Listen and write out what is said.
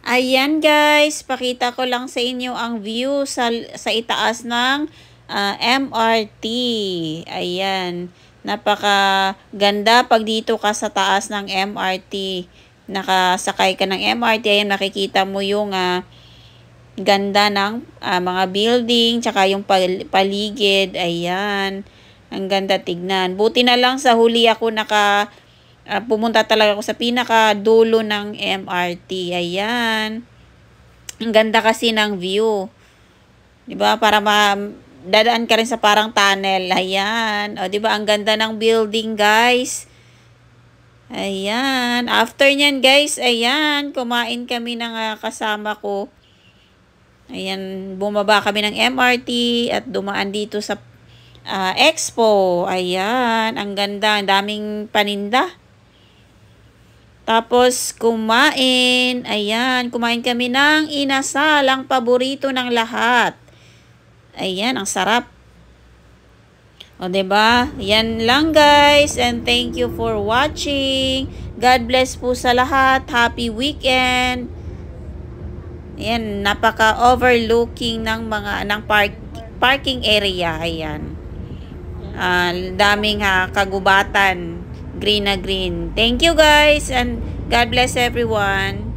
Ayan guys, pakita ko lang sa inyo ang view sa itaas ng MRT. Ayan, napaka ganda pag dito ka sa taas ng MRT. Nakasakay ka ng MRT, ayan makikita mo yung ganda ng mga building, tsaka yung paligid. Ayan, ang ganda tignan. Buti na lang sa huli ako pumunta talaga ako sa pinaka dulo ng MRT. Ayan. Ang ganda kasi ng view. 'Di ba? Dadaan ka rin sa parang tunnel. Ayan. O 'di ba ang ganda ng building, guys? Ayan. After niyan, guys, ayan, kumain kami ng kasama ko. Ayan, bumaba kami ng MRT at dumaan dito sa Expo. Ayan, ang ganda, ang daming paninda. Tapos, kumain. Ayan, kumain kami ng inasal, ang paborito ng lahat. Ayan, ang sarap. O, diba? Yan lang, guys. And thank you for watching. God bless po sa lahat. Happy weekend. Ayan, napaka-overlooking ng parking area. Ayan. Daming kagubatan. Green na green. Thank you guys and God bless everyone.